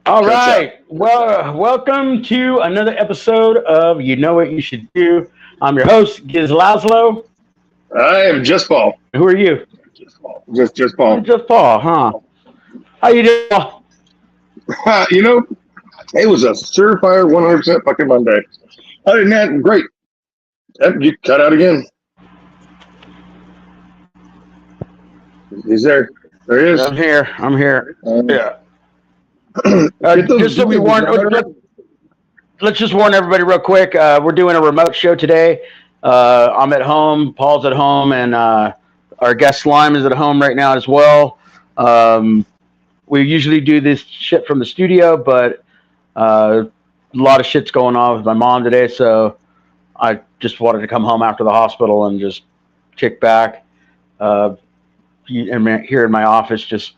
All Catch up. right. Well, welcome to another episode of You Know What You Should Do. I'm your host, Gizz Lazlo. I am just Paul. Who are you? Just I'm Paul. just Paul, huh? How you doing, Paul? you know, it was a surefire 100% fucking Monday. Other than that, great. Yep, you cut out again. He's there. There he is. I'm here. I'm here. Yeah. Get those, Just so get we those warn, let's just warn everybody real quick. We're doing a remote show today. I'm at home. Paul's at home, and our guest Slime is at home right now as well. We usually do this shit from the studio, but a lot of shit's going on with my mom today, so I just wanted to come home after the hospital and just kick back. Here in my office, just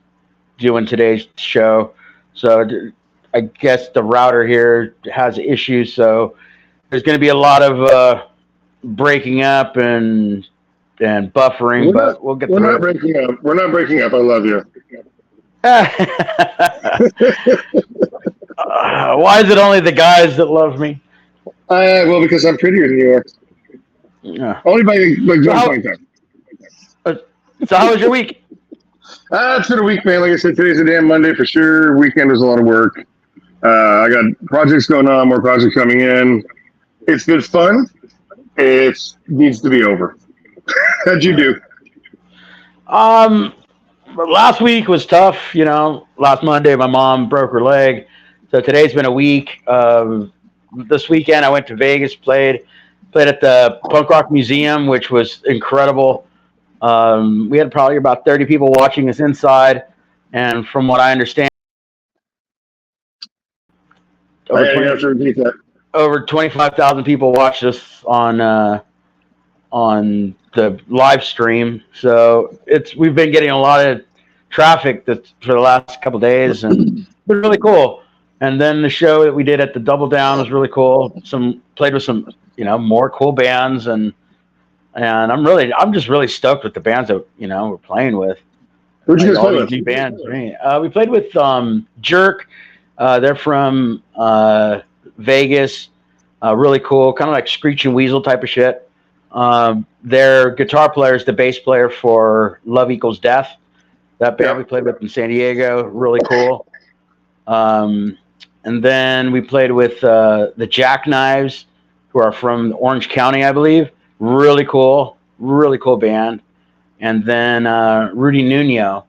doing today's show. So I guess the router here has issues, so there's going to be a lot of breaking up and buffering, but we'll get we're through not breaking up. We're not breaking up. I love you. Why is it only the guys that love me? Well, because I'm prettier than you are. Yeah. Only by John point time. So how was your week? It's been a week, man. Like I said, today's a damn Monday for sure. Weekend was a lot of work. I got projects going on, more projects coming in. It's been fun. It needs to be over. How'd you do? Last week was tough. Last Monday my mom broke her leg, so today's been a week. This weekend I went to Vegas, played at the Punk Rock Museum, which was incredible. We had probably about 30 people watching us inside, and from what I understand, over 25,000 people watched us on the live stream. So we've been getting a lot of traffic for the last couple of days, and it's been really cool. And then the show that we did at the Double Down was really cool. Played with some more cool bands, and I'm just really stoked with the bands that we're playing with. Who'd you guys play with? New bands. We played with Jerk. They're from Vegas. Really cool, kind of like Screeching Weasel type of shit. Their guitar player is the bass player for Love Equals Death. That band we played with in San Diego. Really cool. And then we played with the Jackknives, who are from Orange County, I believe. Really cool band. And then Rudy Nuno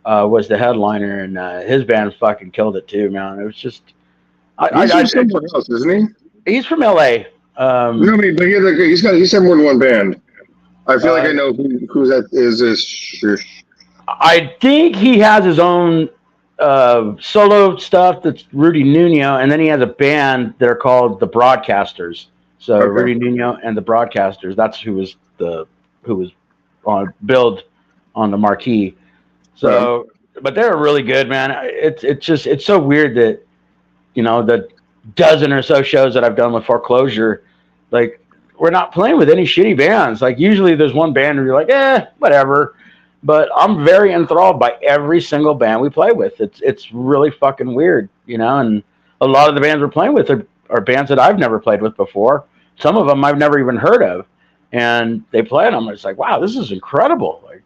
was the headliner, and his band fucking killed it too, man. It was just he's from somewhere else, isn't he? He's from LA. No, but he's had more than one band. I feel like I know who that is. I think he has his own solo stuff. That's Rudy Nuno, and then he has a band that are called the Broadcasters. So okay. Rudy Nuno and the Broadcasters. That's who was on billed on the marquee. So, but they're really good, man. It's so weird that the dozen or so shows that I've done with Foreclosure, like we're not playing with any shitty bands. Like usually there's one band where you're like, whatever. But I'm very enthralled by every single band we play with. It's really fucking weird, and a lot of the bands we're playing with are bands that I've never played with before. Some of them I've never even heard of, and they play them. It's like, wow, this is incredible. Like,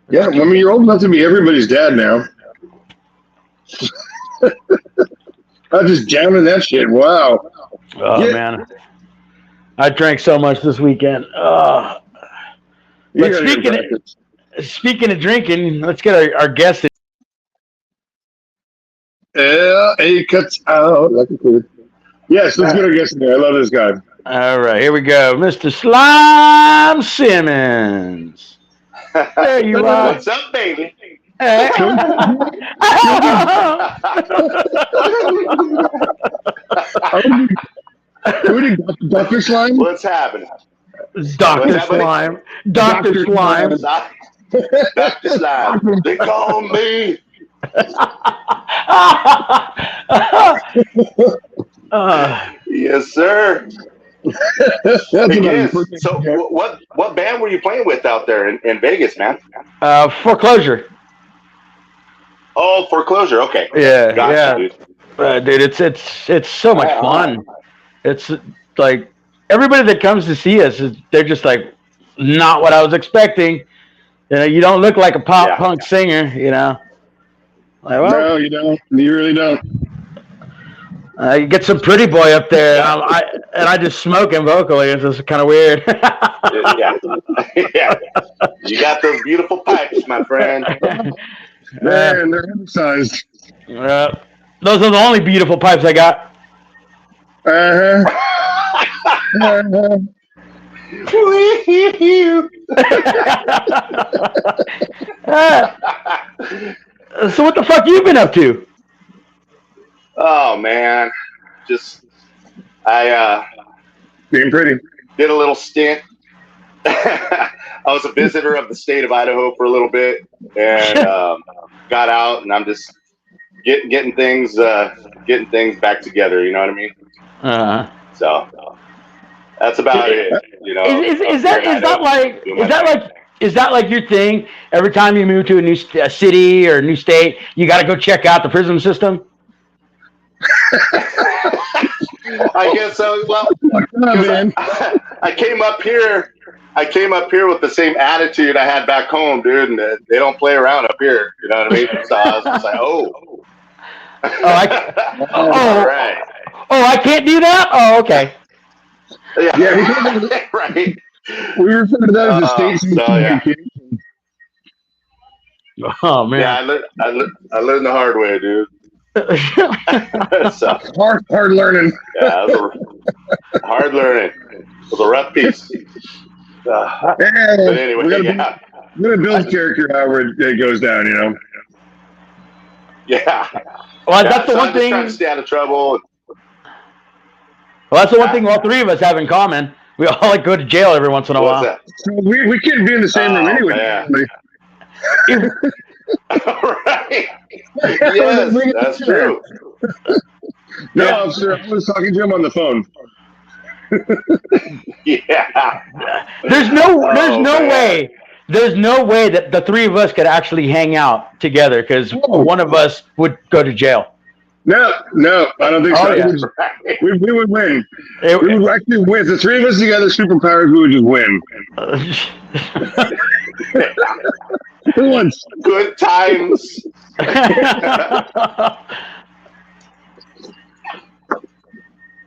yeah, I mean, you're old enough to be everybody's dad now. I'm just jamming that shit. Wow. Oh man, I drank so much this weekend. But speaking of drinking, let's get our guest. Yeah, he cuts out. Yes, let's get our guest in there. I love this guy. All right, here we go, Mr. Slime Simmons. There you are. What's up, baby? Hey. Dr. Slime? What's happening? Dr. Slime. Dr. Slime. Dr. Slime. They call me. Yes, sir. So, what band were you playing with out there in Vegas, man? Foreclosure. Oh, Foreclosure. Okay. Yeah, gotcha, yeah. Dude. Dude, it's so much fun. It's like everybody that comes to see us they're just like not what I was expecting. You don't look like a pop punk singer. Like, well, No, you don't. You really don't. You get some pretty boy up there, and I just smoke him vocally. It's just kind of weird. Yeah. You got those beautiful pipes, my friend. Man, they're emphasized. Those are the only beautiful pipes I got. So what the fuck you been up to? Oh man, just Being pretty. did a little stint. I was a visitor of the state of Idaho for a little bit, and got out, and I'm just getting things back together. You know what I mean? So that's about it. Is that like your thing? Every time you move to a new city or a new state, you got to go check out the prison system. I guess so. Well, I came up here with the same attitude I had back home, dude, and they don't play around up here. You know what I mean? So I was just like, all right. Oh, I can't do that? Oh, okay. Yeah, right. We refer to that as a state communication. Oh man. Yeah, I learned the hard way, dude. So, hard learning. Yeah, it was hard learning. It was a rough piece. But anyway, we're gonna build character however it goes down, Yeah. Well, that's the one thing. Trying to stay out of trouble. Well, that's the one thing all three of us have in common. We all like go to jail every once in a while. So we couldn't be in the same room anyway. Right. Yes, that's true. No, sir, I was talking to him on the phone. Yeah. There's no way that the three of us could actually hang out together because one of us would go to jail. No, I don't think so. Yeah. We would win. We would actually win. The three of us together, superpowers, we would just win. For once. Good times.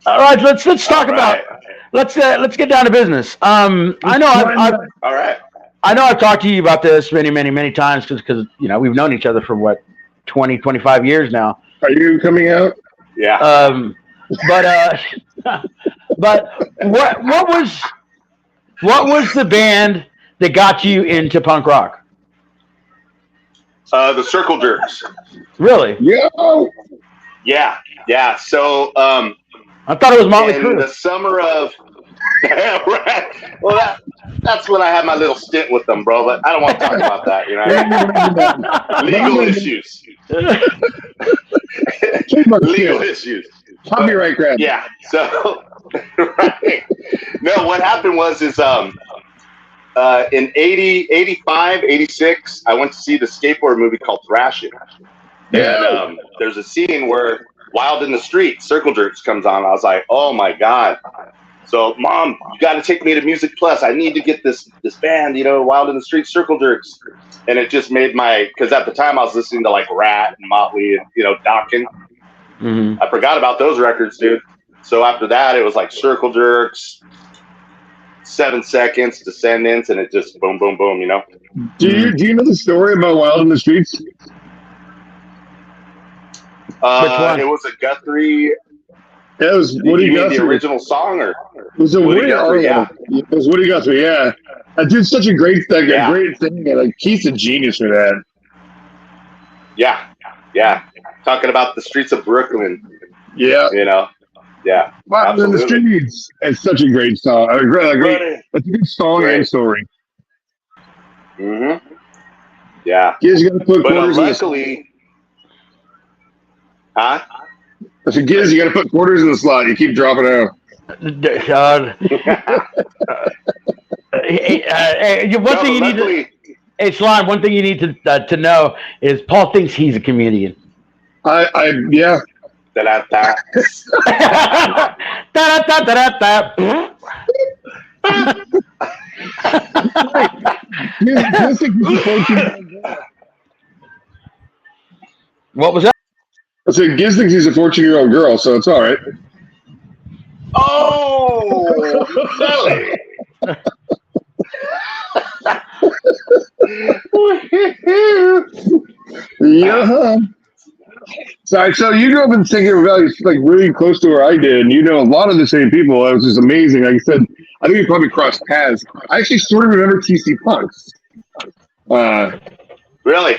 All right, let's talk about. Let's get down to business. I know all right. I know I've talked to you about this many times because we've known each other for 20, 25 years now. Are you coming out? Yeah. But what was the band that got you into punk rock? The Circle Jerks. Really? Yeah. Yeah. So I thought it was Motley Crue. In the summer of right. Well, that's when I had my little stint with them, bro. But I don't want to talk about that. Legal issues. Legal issues. Copyright grab. Yeah. So, right. No, what happened was in 85, 86, I went to see the skateboard movie called Thrashing. And there's a scene where Wild in the Street, Circle Jerks comes on. I was like, oh my God. So, Mom, you got to take me to Music Plus. I need to get this band, Wild in the Street, Circle Jerks. And it just made because at the time I was listening to like Rat and Motley and, Dokken. Mm-hmm. I forgot about those records, dude. So after that, it was like Circle Jerks, 7 Seconds, Descendants, and it just boom, boom, boom, Do you know the story about Wild in the Streets? It was a Guthrie. Yeah, it was Woody Guthrie. The original song, or it was a Woody Guthrie? Yeah, it was Woody Guthrie. Yeah, that dude's such a great thing. Like Keith's a genius for that. Yeah. Talking about the streets of Brooklyn. Yeah. Yeah. Wild in the Streets. It's such a great song. It's a good song and story. Mm-hmm. Yeah. Gizz, you got to put quarters luckily, I said, Gizz, you got to put quarters in the slot. You keep dropping out. One thing you need to know is Paul thinks he's a comedian. Yeah. Da-da-da. Da-da-da-da-da-da. What was that? I said, Gizz thinks he's a 14-year-old girl, so it's all right. Oh, Sally. Yeah. So you grew up in San Gabriel Valley, like really close to where I did, and you know a lot of the same people. It was just amazing. Like I said, I think we probably crossed paths. I actually sort of remember TC Punks. Really?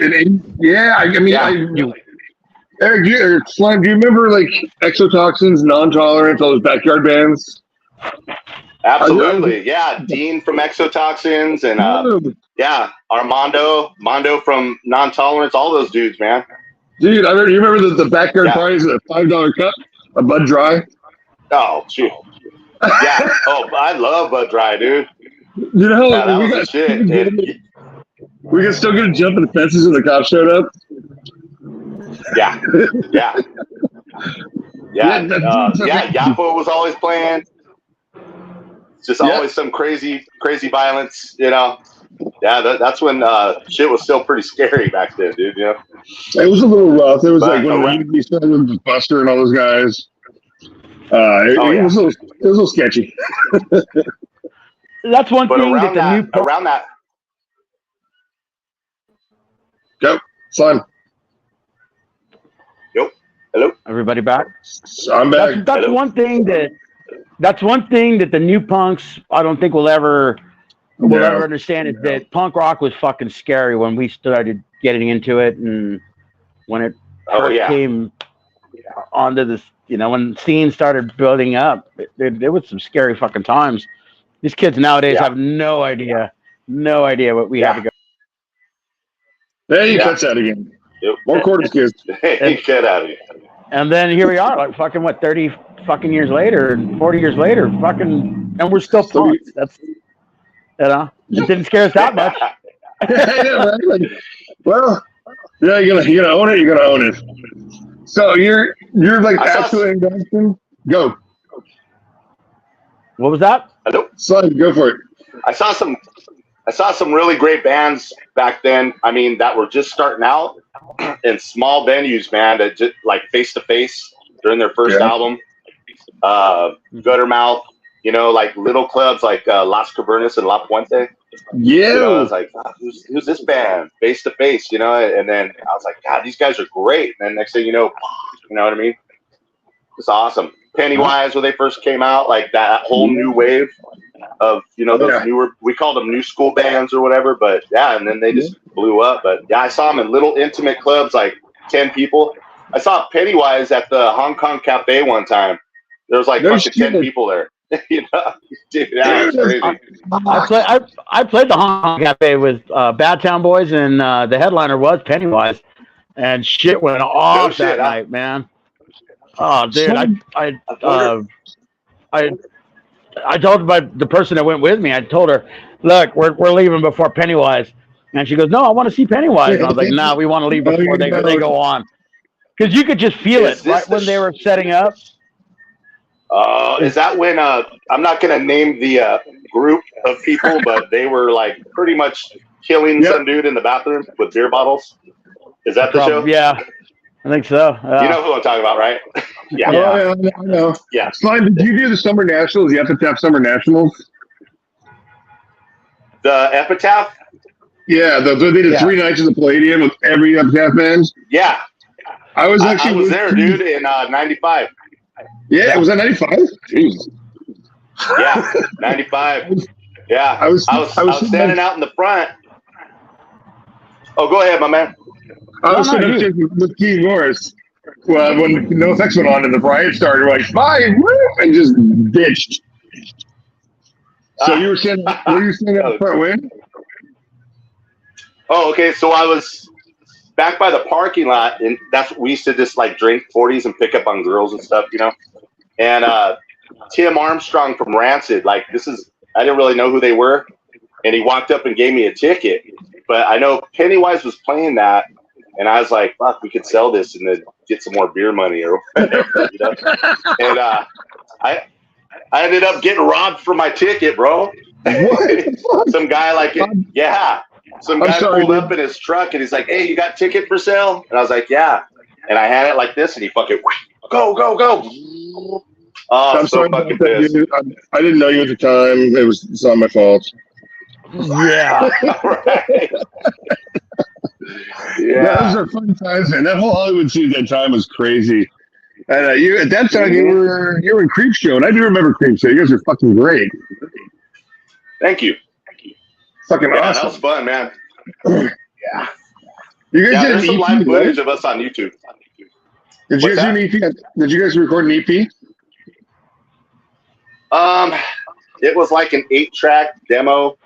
Yeah, I mean, Yeah. Eric, Slime, do you remember like Exotoxins, Non-Tolerance, all those backyard bands? Absolutely. Yeah. Dean from Exotoxins and Mondo from Non-Tolerance, all those dudes, man. Dude, you remember the backyard parties at a $5 cup, a Bud Dry? Oh, shoot. Yeah. Oh, I love Bud Dry, dude. You know, Yeah, we got shit. We could still get a jump in the fences when the cops showed up. Yeah. Yeah. Yeah. Yapo was always playing. Just always some crazy violence, you know. Yeah, that's when shit was still pretty scary back then, dude. You know, it was a little rough. It was like when we started with Buster and all those guys. It was a little sketchy. That's one thing around that. Go, son. Yep. Hello. Everybody back? I'm back. That's one thing that. That's one thing that the new punks, I don't think we'll ever understand, is that punk rock was fucking scary when we started getting into it, and when it came onto this, you know, when the scene started building up, there was some scary fucking times. These kids nowadays have no idea what we had to go. There you cuts out again. Yep. More quarters, kids. Hey, get out of here. And then here we are, like fucking 30 fucking years later, 40 years later, fucking, and we're still punks. That's, you know, it didn't scare us that much. Well, yeah, you're gonna own it. You're gonna own it. So you're like absolutely investing. Go. What was that? Hello. Son, go for it. I saw some really great bands back then. I mean, that were just starting out in small venues, man. That just like Face to Face during their first album. Guttermouth, you know, like little clubs like Las Cavernas and La Puente. Yeah. You know, I was like, who's this band? Face to Face, you know, and then I was like, God, these guys are great. And then next thing you know what I mean? It's awesome. Pennywise, when they first came out, like that whole new wave of, you know, those newer, we called them new school bands or whatever, but and then they just blew up. But I saw them in little intimate clubs, like 10 people. I saw Pennywise at the Hong Kong Cafe one time. There was like fucking 10 people there. You know? Dude, that was crazy. I played the Hong Kong Cafe with Bad Town Boys, and the headliner was Pennywise, and shit went off that night, man. Oh, dude, I told the person that went with me, I told her, look, we're leaving before Pennywise. And she goes, no, I want to see Pennywise. And I was like, no, we want to leave before they go on. Because you could just feel it right when they were setting up. Is that when, I'm not going to name the group of people, but they were like pretty much killing some dude in the bathroom with beer bottles? Is that the show? Yeah. I think so. You know who I'm talking about, right? Yeah. Oh, yeah, I know. Yeah. Slime, did you do the Summer Nationals? You have to have Summer Nationals? The Epitaph? Yeah, they did 3 nights in the Palladium with every Epitaph band. Yeah. I was there, dude, in 95. Yeah, was that 95? Jesus. Yeah, 95. Yeah. I was standing out in the front. Oh, go ahead, my man. I was sitting up with Keith Morris when No Effects went on and the riot started. Like, bye, and just ditched. So were you standing up front when? Oh, okay. So I was back by the parking lot, and that's we used to just like drink 40s and pick up on girls and stuff, you know. And Tim Armstrong from Rancid, like I didn't really know who they were, and he walked up and gave me a ticket. But I know Pennywise was playing that, And I was like, fuck, we could sell this and then get some more beer money or whatever, you know? And I ended up getting robbed for my ticket, bro. Some guy some guy pulled up in his truck and he's like, hey, you got a ticket for sale? And I was like, yeah. And I had it like this and he fucking, go. Oh, I'm so fucking pissed. I didn't know you at the time. It's not my fault. Yeah. Right. Yeah, those are fun times, man. That whole Hollywood scene at that time was crazy. And you at that time you were in Creep Show, and I do remember Creep Show. You guys are fucking great. Thank you. Fucking awesome. That was fun, man. Yeah. You guys did there's some live footage of us on YouTube. Did you guys do an EP? Did you guys record an EP? It was like an 8-track demo.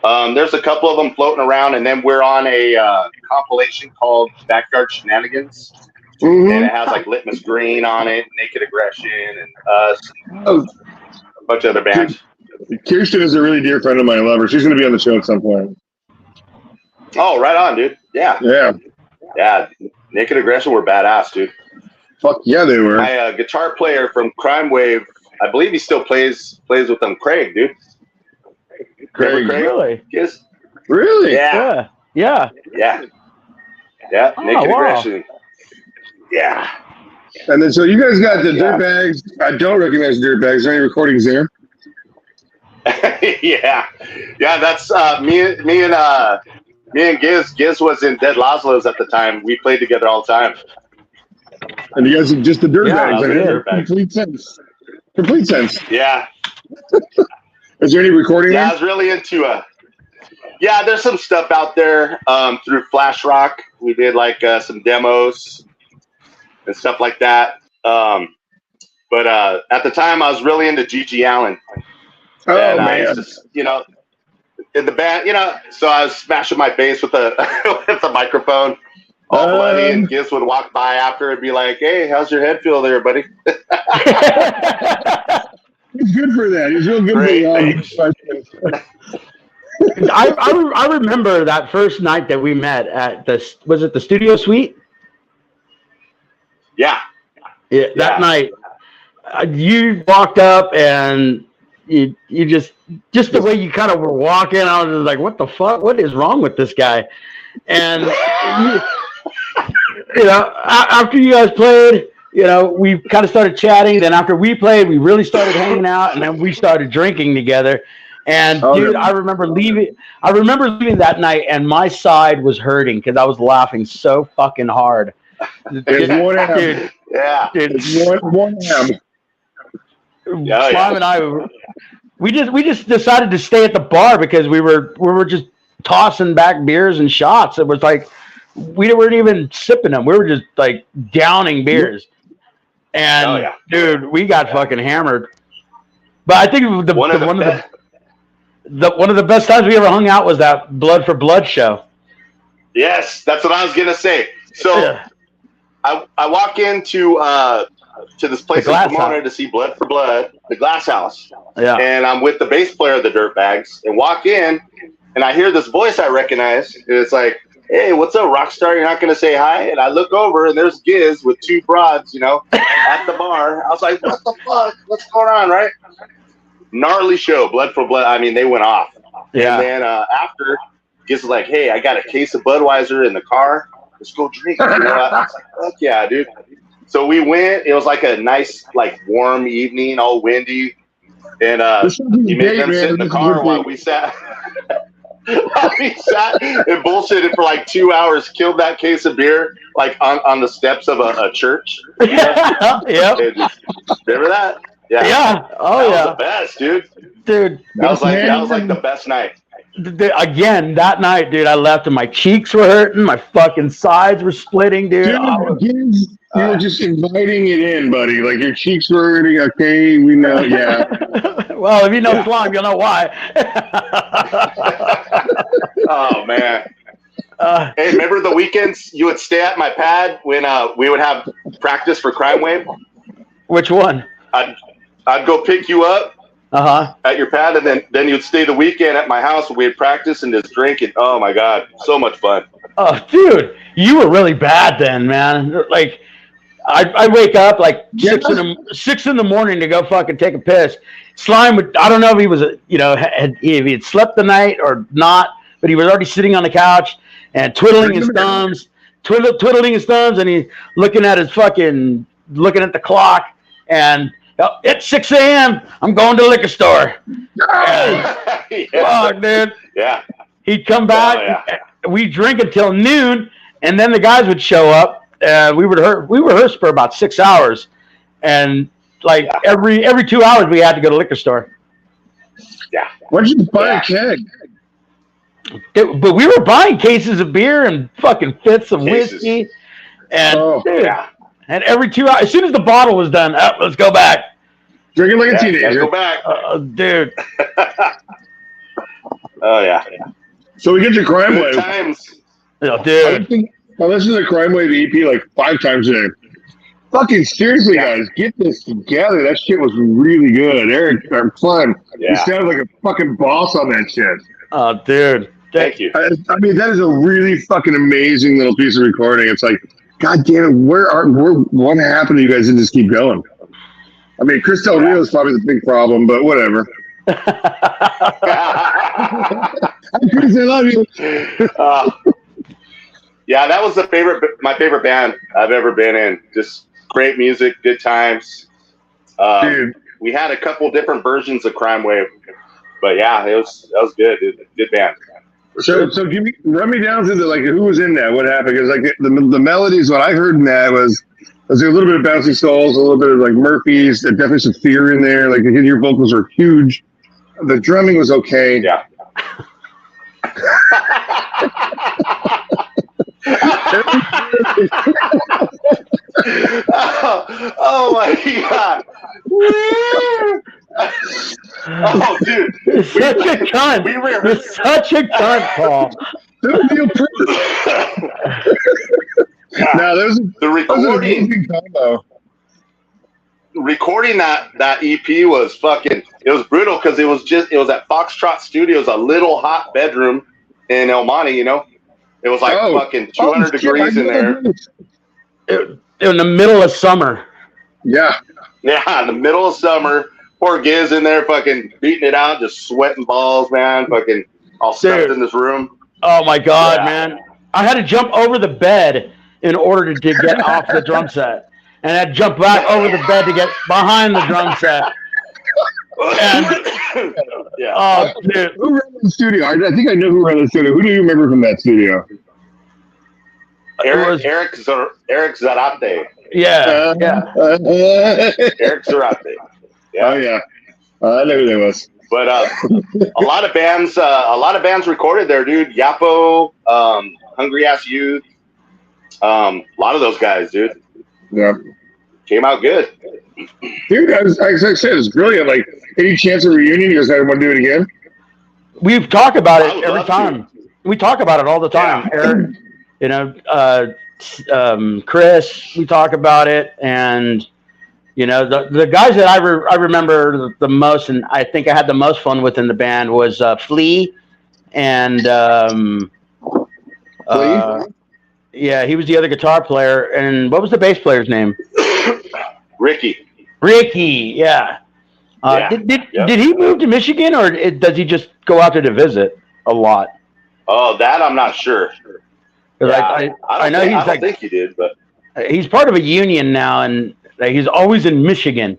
There's a couple of them floating around, and then we're on a compilation called Backyard Shenanigans, and it has like Litmus Green on it, Naked Aggression, and us, and a bunch of other bands. Kirsten is a really dear friend of mine. I love her. She's going to be on the show at some point. Oh, right on, dude. Yeah. Naked Aggression were badass, dude. Fuck yeah, they were. My guitar player from CrimeWave, I believe he still plays with them. Craig, dude. Craig. Really? Yes. Really? Yeah. Naked Aggression. Yeah. And then so you guys got the Dirtbags. I don't recognize Dirtbags. Are there any recordings there? yeah. That's me and Gizz. Gizz was in Dead Lazlo's at the time. We played together all the time. And you guys are just the Dirtbags. Complete sense. Yeah. Is there any recording? Yeah, I was really into there's some stuff out there through Flash Rock. We did like some demos and stuff like that. But at the time, I was really into G.G. Allen. Oh, man. In the band, so I was smashing my bass with the with the microphone, all bloody, and Gizz would walk by after and be like, "Hey, how's your head feel there, buddy?" He's good for that. He's real good for that. I remember that first night that we met at was it the Studio Suite? Yeah. That night, you walked up and you just the way you kind of were walking, I was just like, what the fuck? What is wrong with this guy? And after you guys played, we kind of started chatting. Then after we played, we really started hanging out, and then we started drinking together. And I remember leaving that night, and my side was hurting because I was laughing so fucking hard. There's one M. Yeah. Dude. One M. Slime and I, we just decided to stay at the bar because we were just tossing back beers and shots. It was like we weren't even sipping them. We were just like downing beers. And dude, we got fucking hammered. But I think one of the best times we ever hung out was that Blood for Blood show. Yes, that's what I was gonna say. So I walk into to this place in Pomona to see Blood for Blood, the Glass House. Yeah. And I'm with the bass player of the Dirtbags, and walk in, and I hear this voice I recognize, and it's like, "Hey, what's up, Rockstar? You're not gonna say hi?" And I look over, and there's Gizz with 2 broads, at the bar. I was like, "What the fuck? What's going on?" Right? Gnarly show, Blood for Blood. I mean, they went off. Yeah. And then after, Gizz was like, "Hey, I got a case of Budweiser in the car. Let's go drink." I was like, "Fuck yeah, dude." So we went. It was like a nice, like warm evening, all windy, and he made them sit in the car while we sat. We sat and bullshitted for like 2 hours. Killed that case of beer like on the steps of a church. Yeah. Remember that? Yeah. Yeah. Oh, that was the best, dude. Dude, that was like the best night. Again, that night, dude, I left and my cheeks were hurting, my fucking sides were splitting, dude. You were just inviting it in, buddy. Like your cheeks were hurting. Okay, we know. Yeah. Well, if you know Slime, you'll know why. Oh man. Hey, remember the weekends you would stay at my pad when we would have practice for CrimeWave? Which one? I'd go pick you up at your pad, and then you'd stay the weekend at my house, and we'd practice and just drink it. Oh my god, so much fun. Oh, dude, You were really bad then, man. Like, I wake up like 6 in the morning to go fucking take a piss. Slime would, I don't know if he was, if he had slept the night or not, but he was already sitting on the couch and twiddling his thumbs, and he's looking at the clock, and it's 6 a.m. I'm going to the liquor store. Fuck, dude. Yeah. He'd come back. We'd drink until noon, and then the guys would show up. We rehearsed for about 6 hours, and every 2 hours we had to go to the liquor store. Yeah. Why did you buy a keg? But we were buying cases of beer and fucking fifths of whiskey, and and every 2 hours, as soon as the bottle was done, let's go back. Drinking like a teenager. Go back, dude. Oh yeah. So we get to CrimeWave. Times. Oh, dude. I listened to the CrimeWave EP like 5 times a day. Fucking seriously, guys, get this together. That shit was really good. Eric, our son, he sounded like a fucking boss on that shit. Oh, dude. Thank you. I mean, that is a really fucking amazing little piece of recording. It's like, God damn it, what happened to you guys didn't just keep going? I mean, Chris Del Rio is probably the big problem, but whatever. Chris, I love you. Yeah, that was my favorite band I've ever been in. Just great music, good times. Dude. We had a couple different versions of CrimeWave, but yeah, that was good. Good band. So run me down through who was in that? What happened? Because the melodies, what I heard in that was a little bit of Bouncing Souls, a little bit of Murphys, definitely some Fear in there. Your vocals are huge. The drumming was okay. Yeah. Oh my god! Oh, dude, you're such a cunt. You're such a cunt, Paul. No, there's the recording. Recording that EP was fucking. It was brutal because it was at Foxtrot Studios, a little hot bedroom in El Monte. It was fucking 200 degrees in there. In the middle of summer. Yeah. Yeah, in the middle of summer. Poor Gizz in there fucking beating it out, just sweating balls, man. Fucking all stuffed in this room. Oh, my God, man. I had to jump over the bed in order to get off the drum set. And I had to jump back over the bed to get behind the drum set. And, oh, dude. Who ran the studio? I think I know who ran the studio. Who do you remember from that studio? Eric Zarate. Yeah. Eric Zarate. Yeah. Oh yeah, I know who that was. But a lot of bands recorded there, dude. Yapo, Hungry Ass Youth, a lot of those guys, dude. Yeah, came out good. Dude, as I said, it's brilliant. Any chance of reunion? You guys want to do it again? We've talked about it every time. We talk about it all the time. Eric, Chris, we talk about it, and the guys that I remember the most, and I think I had the most fun with in the band was Flea, and yeah, he was the other guitar player, and what was the bass player's name? Ricky, yeah. Did he move to Michigan, or does he just go out there to visit a lot? Oh, that I'm not sure. Yeah, I know I don't think he did, but he's part of a union now, and he's always in Michigan.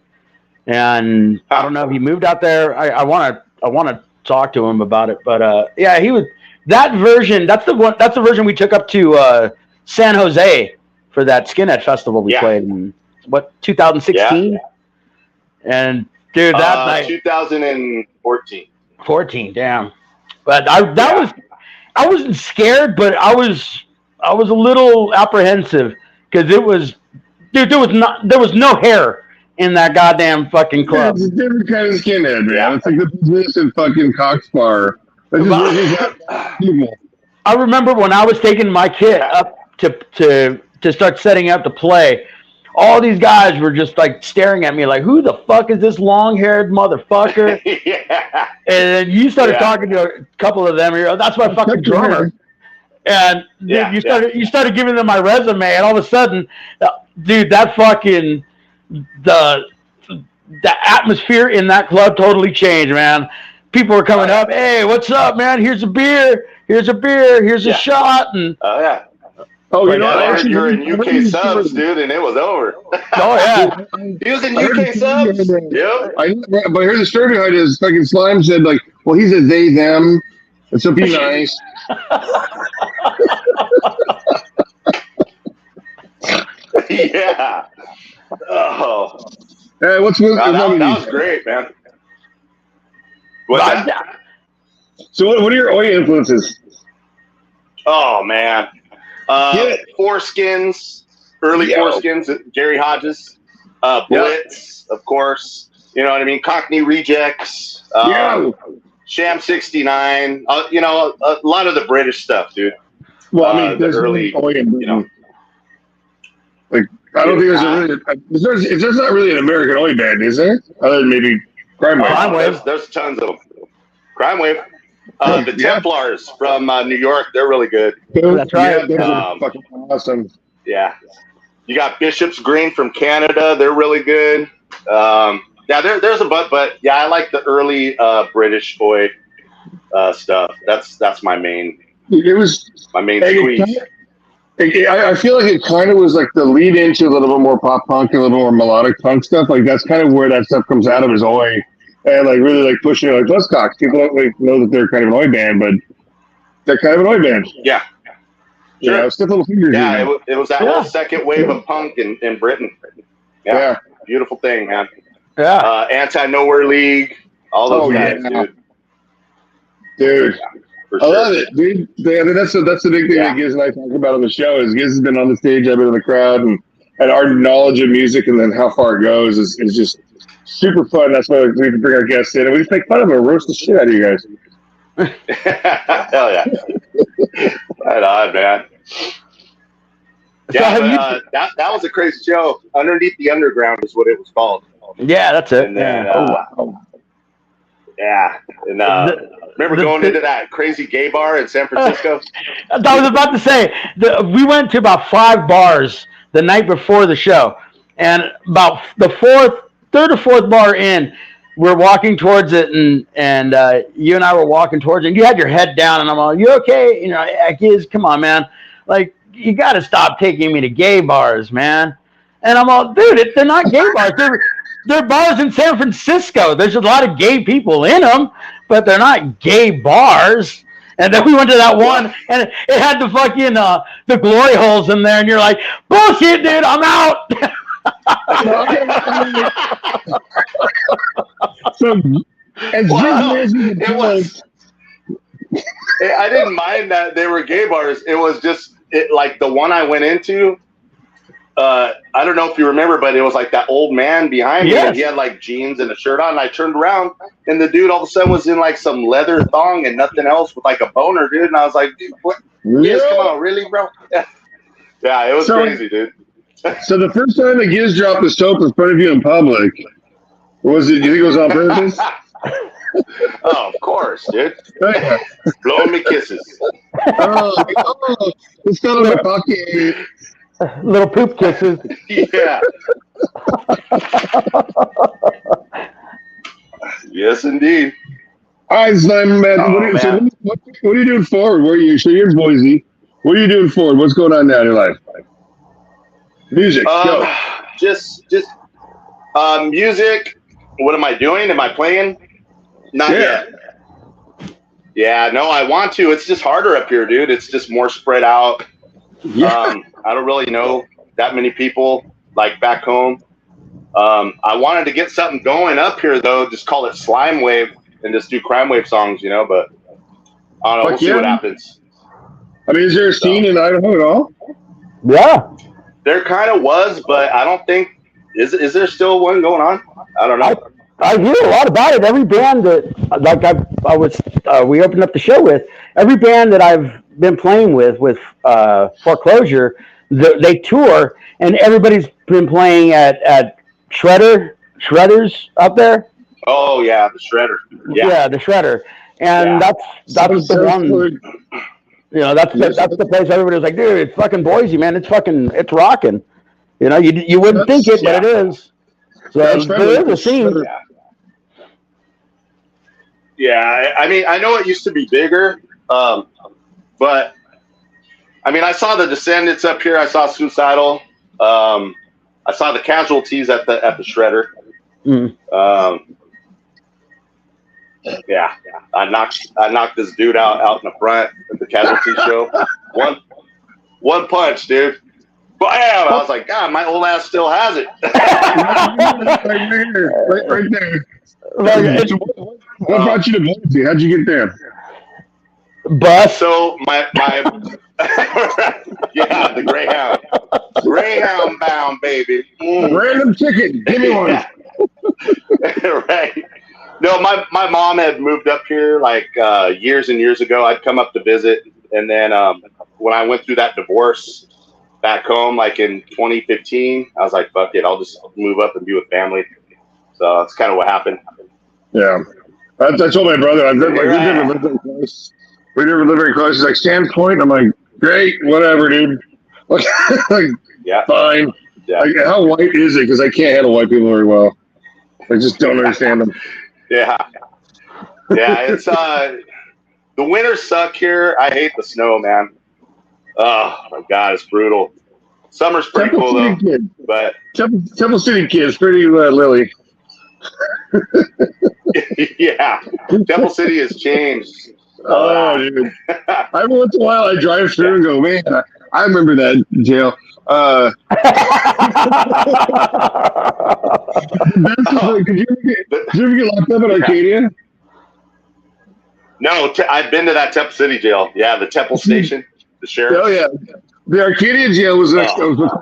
And I don't know if he moved out there. I want to talk to him about it, but yeah, he was that version. That's the version we took up to San Jose for that Skinhead festival we played in 2016. Yeah. And dude, that night 2014. 14, damn. But I wasn't scared, but I was a little apprehensive because it was, dude, there was no hair in that goddamn fucking club. Yeah, it's a different kind of skinhead, man. Yeah. It's like the position fucking Cox Bar. I remember when I was taking my kit up to start setting up to play, all these guys were just staring at me like, who the fuck is this long-haired motherfucker? Yeah. And then you started talking to a couple of them. You're, that's my fucking drummer. And dude, you started giving them my resume, and all of a sudden, dude, that fucking the atmosphere in that club totally changed, man. People were coming up, hey, what's up, man? Here's a beer, here's a shot, and oh, you know, I heard you were in UK subs, dude, and it was over. Oh yeah, he was in UK subs. Yep. But here's the story behind it. Is fucking Slime said like, well, he's a they them, and so be nice. Yeah. Oh. Hey, what's with that was great, man. What's that? So what are your Oi influences? Oh man. Foreskins, early Foreskins, Gary Hodges, Blitz, of course. You know what I mean? Cockney Rejects, Sham 69. You know, a lot of the British stuff, dude. Well, I mean, there's early, Oi in Britain. You know, like I don't think there's not really an American Oi band, is there? Other than maybe CrimeWave. There's tons of them. CrimeWave. The Templars from New York, they're really good. That's right. They're fucking awesome. Yeah. You got Bishop's Green from Canada. They're really good. There's a but yeah, I like the early British Oi stuff. That's my main. It was my main squeeze. I feel like it kind of was like the lead into a little bit more pop punk, a little more melodic punk stuff. Like that's kind of where that stuff comes out of is Oi. And like really like pushing it like Buzzcocks. People don't like know that they're kind of an Oi band, but they're kind of an Oi band. Yeah. Sure. Yeah, stiff little fingers. Yeah, it was that whole second wave of punk in Britain. Yeah. Beautiful thing, man. Yeah. Anti-Nowhere League, all those guys, dude. For I love it, dude. I mean, that's the big thing that Gizz and I talk about on the show is Gizz has been on the stage, I've been in the crowd, and our knowledge of music and then how far it goes is just super fun. That's why we bring our guests in and we just make fun of them and roast the shit out of you guys. Hell yeah. Right on, man. Yeah, that was a crazy show. Underneath the Underground is what it was called. Yeah, that's it. And then, remember going into that crazy gay bar in San Francisco? I was about to say, we went to about 5 bars the night before the show. And about the third or fourth bar in, we're walking towards it, and you and I were walking towards it, and you had your head down, and I'm all, you okay? You know, Gizz, come on, man. Like, you got to stop taking me to gay bars, man. And I'm all, dude, they're not gay bars. They're bars in San Francisco. There's a lot of gay people in them, but they're not gay bars. And then we went to that one, and it had the fucking the glory holes in there, and you're like, bullshit, dude, I'm out. I didn't mind that they were gay bars. It was just like the one I went into. I don't know if you remember, but it was like that old man behind me. And he had like jeans and a shirt on. And I turned around, and the dude all of a sudden was in like some leather thong and nothing else with like a boner, dude. And I was like, dude, what? Yes, come on, really, bro? Yeah, it was crazy, dude. So the first time that Gizz dropped the soap in front of you in public, was it? Do you think it was on purpose? Oh, of course, dude. Blowing me kisses. It's not on the bucket. Little poop kisses. Yeah. Yes, indeed. All right, Slime, man. What are you doing forward? So you're in Boise. What are you doing forward? What's going on now in your life? Music. Go. Just music. What am I doing? Am I playing? Not yet. Yeah, no, I want to. It's just harder up here, dude. It's just more spread out. I don't really know that many people like back home. I wanted to get something going up here though, just call it Slime Wave and just do CrimeWave songs, you know, but I don't know, we'll see what happens. I mean, is there a scene in Idaho at all? Yeah. There kind of was, but I don't think is there still one going on? I don't know. I hear a lot about it. Every band that like we opened up the show with, every band that I've been playing with Foreclosure, they tour, and everybody's been playing at Shredders up there. Oh yeah, the Shredder. Yeah, the Shredder, and that's the one. You know, that's the place everybody's like, dude, it's fucking Boise, man. It's rocking. You know, you wouldn't think it, but it is. So there is a scene. Yeah, I mean, I know it used to be bigger, but I mean, I saw the Descendants up here. I saw Suicidal. I saw the Casualties at the shredder. Yeah, I knocked this dude out in the front at the Casualty show. One punch, dude. Bam! I was like, God, my old ass still has it. right there. What brought you to Boise? How'd you get there? Bus. So my yeah, the Greyhound bound, baby. Random ticket. Give me one. Right. No, my mom had moved up here like years and years ago. I'd come up to visit, and then when I went through that divorce back home, like in 2015, I was like, fuck it, I'll just move up and be with family. So that's kind of what happened. Yeah. I told my brother, we never lived very close. We never lived very close. He's like, Standpoint? I'm like, great, whatever, dude. Like, yeah. Fine. Yeah. Like, how white is it? Because I can't handle white people very well. I just don't understand them. Yeah. Yeah, it's the winters suck here. I hate the snow, man. Oh my God, it's brutal. Summer's pretty cool though. Kid. But Temple City kids, pretty Lily. Yeah, Temple City has changed. Oh, dude. Every once in a while I drive through and go, man, I remember that jail. Did you ever get locked up at Arcadia? No, I've been to that Temple City jail. Yeah, the Temple Station, the sheriff. Oh, yeah. The Arcadia jail was across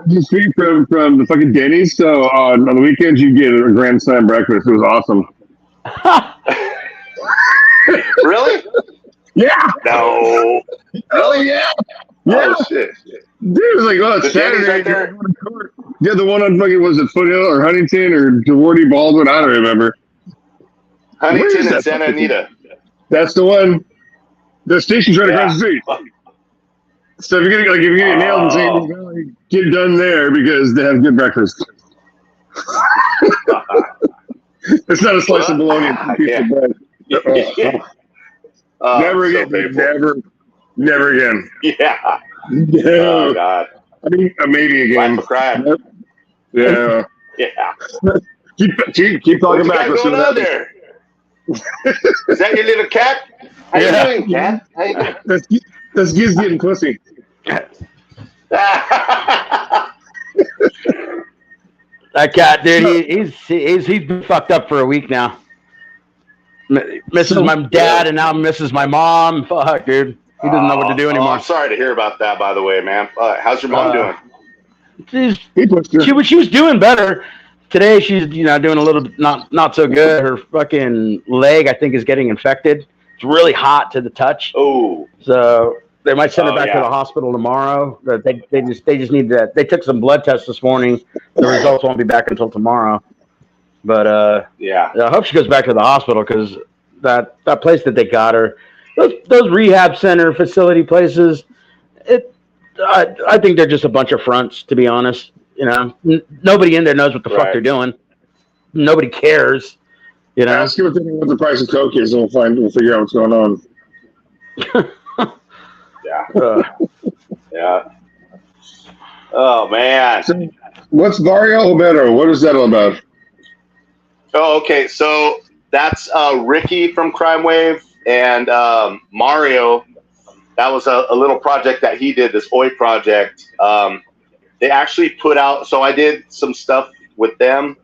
the street from the fucking Denny's. So on the weekends, you get a Grand Slam breakfast. It was awesome. Really? Yeah. No. Really? Yeah. Oh, shit. Dude, it was like, oh, it's Saturday. Right there. Yeah, the one on fucking, was it Foothill or Huntington or Jawordy Baldwin? I don't remember. Huntington and Santa Anita. That's the one. The station's right across the street. So if you're getting nailed and saying, get done there because they have good breakfast. It's not a slice of bologna, it's a piece of bread. Never again, so never again. Yeah. No. Oh God. I mean, maybe again. Yeah. Yeah. Keep talking back. What's going on there? Is that your little cat? How you doing, cat? How you doing? That's Gizz getting pussy. That cat, dude, he's been fucked up for a week now. Misses my dad and now misses my mom. Fuck, dude. He doesn't know what to do anymore. I'm sorry to hear about that, by the way, man. How's your mom doing? She was doing better. Today she's doing a little not so good. Her fucking leg, I think, is getting infected. It's really hot to the touch. Oh. So they might send her back to the hospital tomorrow. They just need that. They took some blood tests this morning. The results won't be back until tomorrow. But I hope she goes back to the hospital because that place that they got her, those rehab center facility places, I think they're just a bunch of fronts, to be honest. Nobody in there knows what the fuck they're doing. Nobody cares. Ask you what the price of Coke is, and we'll figure out what's going on. Yeah. Oh man. So, what's Barrio Obero? What is that all about? Oh, okay. So that's Ricky from CrimeWave and Mario. That was a little project that he did, this Oi project. They actually put out, so I did some stuff with them.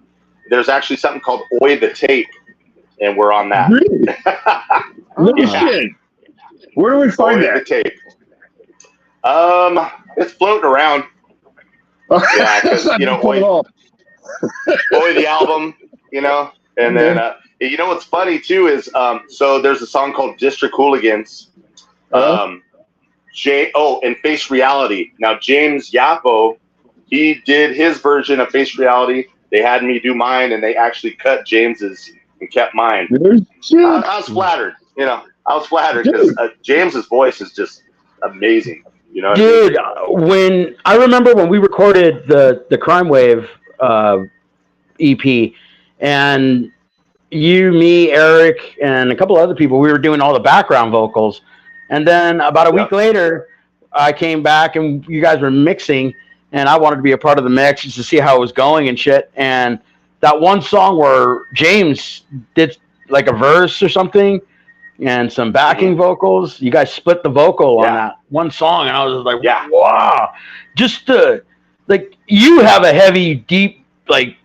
There's actually something called Oi the Tape, and we're on that. Really? No shit. Where do we find that? The tape. It's floating around. Yeah, because Oi the album, and then what's funny too is so there's a song called District Hooligans. And Face Reality. Now James Yappo, he did his version of Face Reality. They had me do mine, and they actually cut James's and kept mine. I was flattered. I was flattered because James's voice is just amazing. You know, dude. When I remember when we recorded the CrimeWave EP, and you, me, Eric, and a couple other people, we were doing all the background vocals, and then about a week later, I came back and you guys were mixing, and I wanted to be a part of the mix just to see how it was going and shit. And that one song where James did like a verse or something and some backing vocals, you guys split the vocal on that one song, and I was like, wow, just like, you have a heavy, deep, like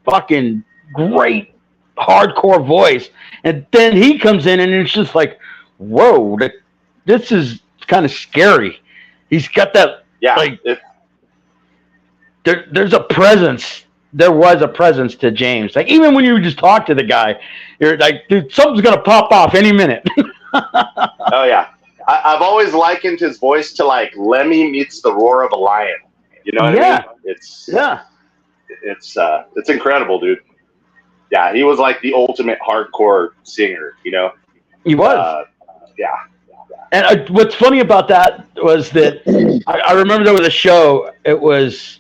fucking great hardcore voice, and then he comes in and it's just like, whoa, this is kind of scary. He's got that like there's a presence. There was a presence to James. Like, even when you just talk to the guy, you're like, dude, something's gonna pop off any minute. Oh yeah, I've always likened his voice to like Lemmy meets the roar of a lion. You know what I mean? It's incredible, dude. Yeah, he was like the ultimate hardcore singer. You know, he was. Yeah. And what's funny about that was that I remember there was a show. It was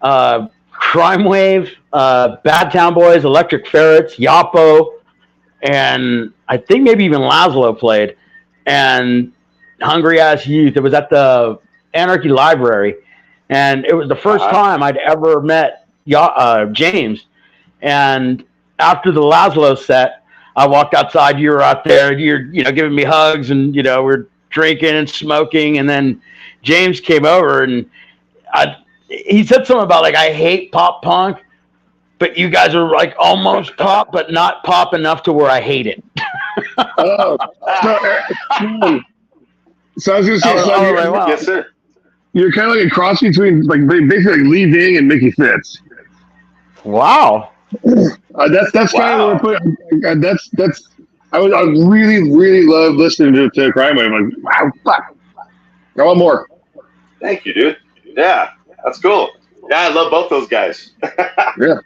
CrimeWave, Bad Town Boys, Electric Ferrets, Yapo, and I think maybe even Lazlo played, and Hungry Ass Youth. It was at the Anarchy Library, and it was the first time I'd ever met James. And after the Lazlo set, I walked outside. You were out there. You're giving me hugs, and we're drinking and smoking. And then James came over, and he said something about like, I hate pop punk, but you guys are like almost pop, but not pop enough to where I hate it. So I was going to say, yes, sir. You're kind of like a cross between like basically like Lee Ding and Mickey Fitz. Wow. That's kind of what I put. That's. I really love listening to CrimeWave. I'm like, wow, fuck. I want more. Thank you, dude. Yeah, that's cool. Yeah, I love both those guys. Yeah.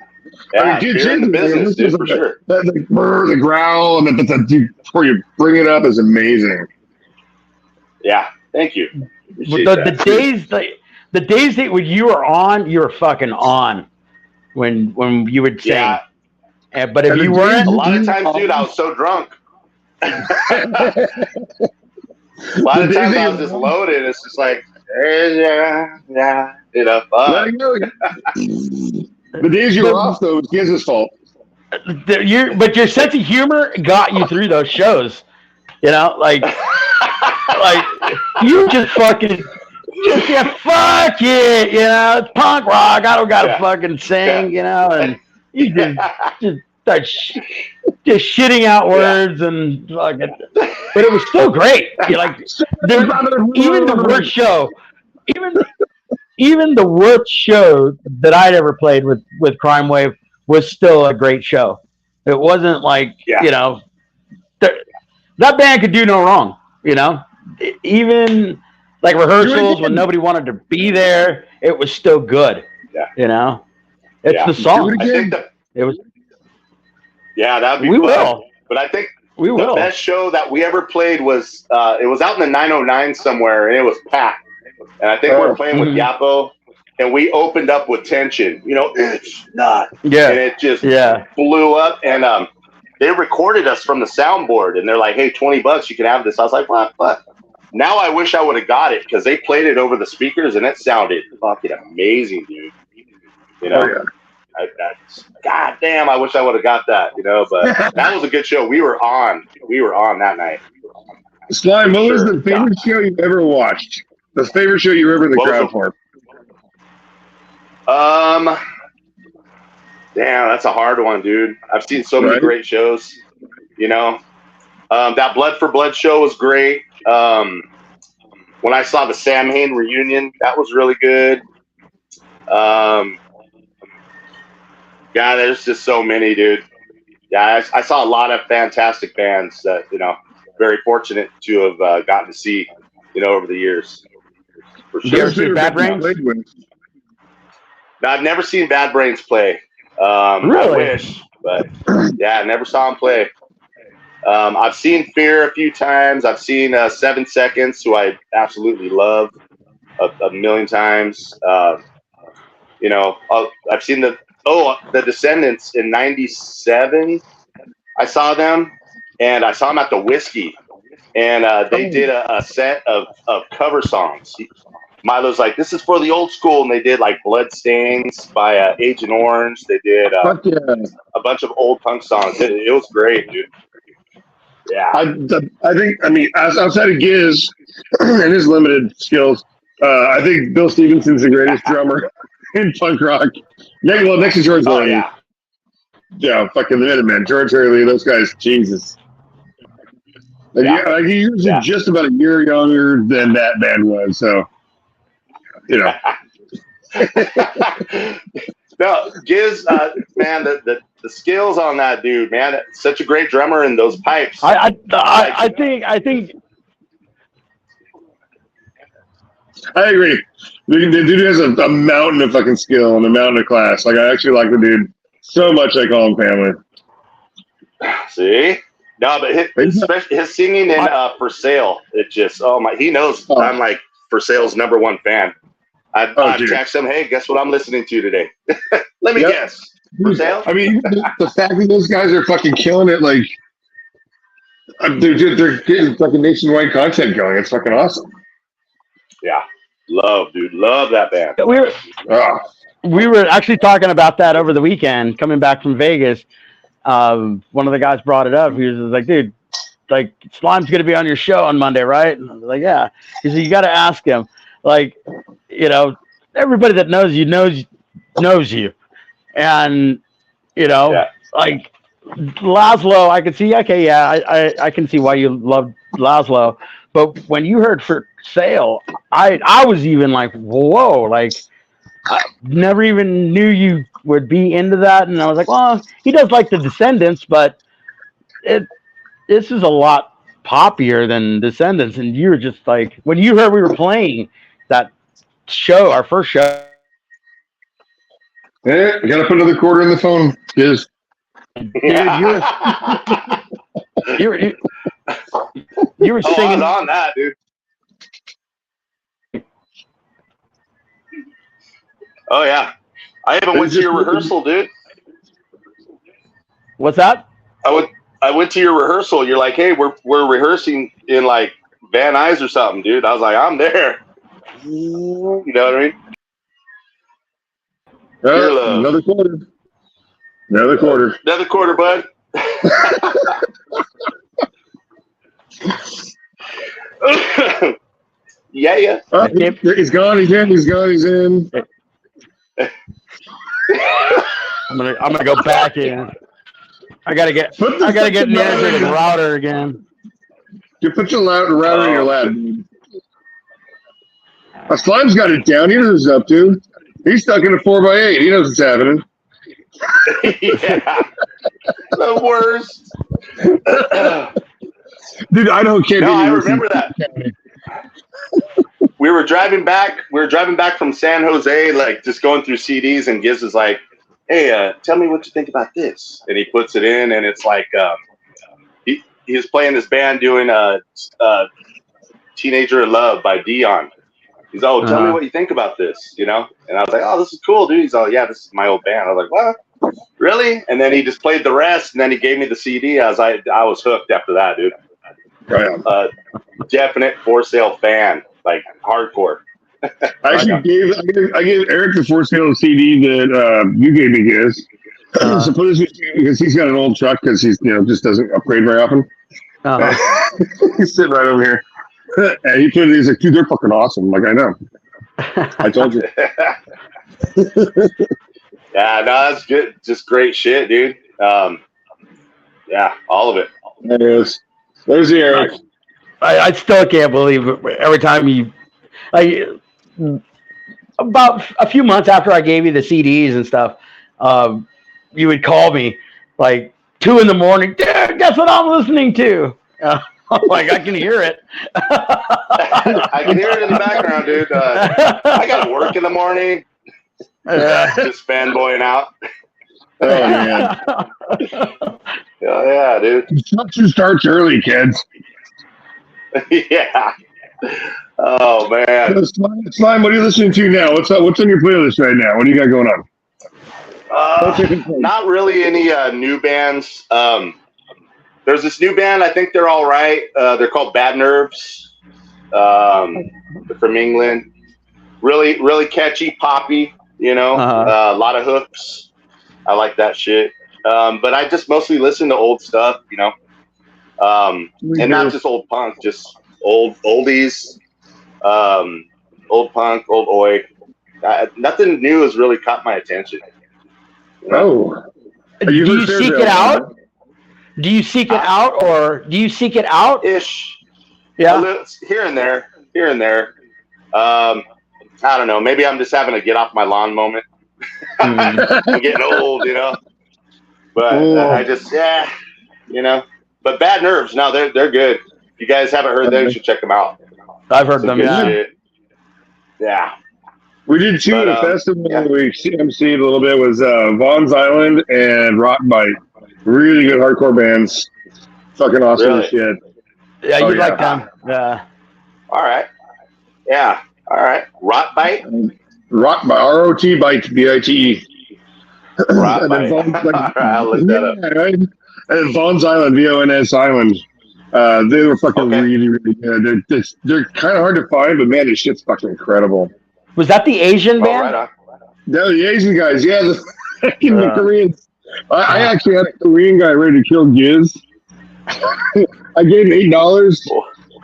I mean, dude, you're in the business, dude, for sure. The growl and before you bring it up is amazing. Yeah, thank you. The days that when you were on, you were fucking on. When you would sing. Yeah. But if you weren't, a lot of times, dude, I was so drunk. A lot of times I was just loaded. It's just like, yeah, The days you were off, though, it's Gizz's fault. But your sense of humor got you through those shows. Like you just fucking. Fuck it, it's punk rock. I don't gotta fucking sing, and you just start just shitting out words and fucking. But it was still great. Even the worst show, even the worst show that I'd ever played with CrimeWave was still a great show. It wasn't like that band could do no wrong. Even. Like rehearsals when nobody wanted to be there, it was still good. Yeah. It's the song. I think it was. Yeah, that'd be we fun. Will. But I think we the will. best show that we ever played was it was out in the 909 somewhere, and it was packed. And I think we were playing with Yapo, and we opened up with Tension. It's not. Yeah. And it just blew up. And they recorded us from the soundboard, and they're like, "Hey, $20, you can have this." I was like, "What?" Now I wish I would have got it because they played it over the speakers and it sounded fucking amazing, dude. God damn, I wish I would have got that, but that was a good show. We were on that night. Slime, what was the favorite show you've ever watched? The favorite show you were ever in the crowd for? Damn, that's a hard one, dude. I've seen so many great shows, that Blood for Blood show was great. When I saw the Sam Hain reunion, that was really good. There's just so many, dude. Yeah, I saw a lot of fantastic bands that, very fortunate to have gotten to see, over the years. For sure. You ever see Bad Brains? No, I've never seen Bad Brains play. Really? I wish, but I never saw him play. I've seen Fear a few times. I've seen 7 Seconds, who I absolutely love a million times. You know, I've seen the Descendants in '97. I saw them, and I saw them at the Whiskey, and they did a set of cover songs. Milo's like, this is for the old school, and they did like Bloodstains by Agent Orange. They did a bunch of old punk songs. It was great, dude. Yeah. I think, I mean, outside of Gizz and his limited skills, I think Bill Stevenson's the greatest drummer in punk rock. Next to George Hurley. Yeah. Yeah, fucking the Minutemen. George Hurley, those guys, Jesus. He was just about a year younger than that band was, so, you know. No, Gizz, man, the skills on that dude, man, such a great drummer, and those pipes. I think. I agree. The dude has a mountain of fucking skill and a mountain of class. Like, I actually like the dude so much. I call him family. See, no, but his singing in For Sale, it just he knows I'm like For Sale's #1 fan. I text him, hey, guess what I'm listening to today? Let me guess. For Sale? I mean, the fact that those guys are fucking killing it, like, they're getting fucking nationwide content going. It's fucking awesome. Yeah. Love that band. We were actually talking about that over the weekend, coming back from Vegas. One of the guys brought it up. He was like, dude, like, Slime's going to be on your show on Monday, right? And I was like, yeah. He said, you got to ask him. Like, you know, everybody that knows you knows you. And, you know, like, Lazlo, I could see, okay, yeah, I can see why you love Lazlo. But when you heard For Sale, I was even like, whoa, like, I never even knew you would be into that. And I was like, well, he does like the Descendants, but this is a lot poppier than Descendants. And you were just like, when you heard we were playing that show, our first show. Yeah, I got to put another quarter in the phone. Yes. Dude, you were singing on that, dude. Oh yeah, I even went to your rehearsal, dude. What's that? I went to your rehearsal. You're like, hey, we're rehearsing in like Van Nuys or something, dude. I was like, I'm there. You know what I mean? Another quarter. Another quarter. Another quarter, bud. Yeah. He's gone. He's in. He's gone. He's in. I'm gonna go back in. I gotta get near to the router again. You put your router in your lap. Slime's got it down. He knows what's up to. He's stuck in a 4x8. He knows what's happening. Yeah. The worst. Dude, I don't care. No, I remember that. We were driving back from San Jose, like just going through CDs, and Gizz is like, hey, tell me what you think about this. And he puts it in, and it's like he was playing this band doing Teenager in Love by Dion. He's tell me what you think about this, you know? And I was like, oh, this is cool, dude. He's yeah, this is my old band. I was like, what? Really? And then he just played the rest, and then he gave me the CD. I was hooked after that, dude. Right. Definite For Sale fan, like hardcore. I gave Eric the For Sale CD that you gave me, Gizz. So put this because he's got an old truck because he's just doesn't upgrade very often. He's sitting right over here. And he put it. He's like, dude, they're fucking awesome. I'm like, I know. I told you. Yeah, no, that's good. Just great shit, dude. Yeah, all of it. There it is. There's the Eric. I still can't believe it. Every time about a few months after I gave you the CDs and stuff, you would call me like 2 a.m. Dude, guess what I'm listening to? I'm like, I can hear it. I can hear it in the background, dude. I got to work in the morning. Just fanboying out. Oh, man. Yeah, dude. Construction starts early, kids. Yeah. Oh man. Slime, what are you listening to now? What's on your playlist right now? What do you got going on? Not really any new bands. There's this new band. I think they're all right. They're called Bad Nerves. They're from England. Really, really catchy, poppy. You know, a lot of hooks. I like that shit. But I just mostly listen to old stuff. You know, and not just old punk, just oldies, old punk, old oi. Nothing new has really caught my attention. You know? Do you seek it out? Do you seek it out, or do you seek it out? Ish. Yeah. Here and there. I don't know. Maybe I'm just having a get off my lawn moment. I'm getting old, you know. But I just, you know. But Bad Nerves, no, they're good. If you guys haven't heard them, you should check them out. I've heard them, yeah. Shit. Yeah. We did two at a festival. We CMC'd a little bit. Was Vaughn's Island and Rotten Bite. Really good hardcore bands. Fucking awesome shit. Yeah, you like them. Yeah. All right. Yeah. All right. Rot Bite? Rot Bite. R-O-T Bite. B-I-T-E. Rot Bite. I'll look that up. Right? And then Vaughn's Island. V-O-N-S Island. They were fucking really, really good. They're kind of hard to find, but man, this shit's fucking incredible. Was that the Asian band? Right on. No, the Asian guys. Yeah, the Koreans. I actually had a Korean guy ready to kill Gizz. I gave him $8.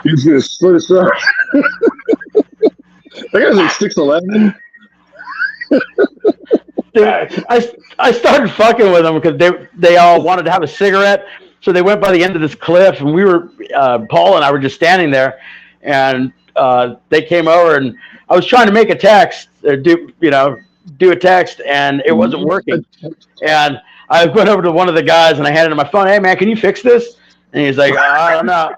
He was going to split us up. That guy was like 6'11". Dude, I started fucking with them because they all wanted to have a cigarette. So they went by the end of this cliff, and we were Paul and I were just standing there, and they came over, and I was trying to make a text, or do a text, and it wasn't working. And I went over to one of the guys, and I handed him my phone. Hey man, can you fix this? And he's like, I don't know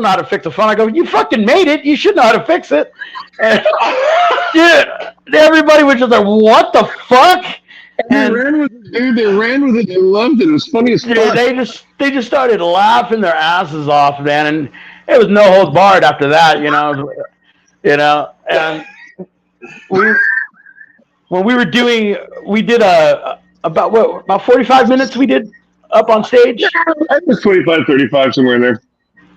how to fix the phone. I go, you fucking made it. You should know how to fix it. And dude, everybody was just like, what the fuck? And they ran with it, dude. They ran with it. They loved it. It was funny as fuck. They just started laughing their asses off, man. And it was no holds barred after that, you know. And when we did about 45 minutes we did up on stage. Yeah, I was 25, 35, somewhere in there.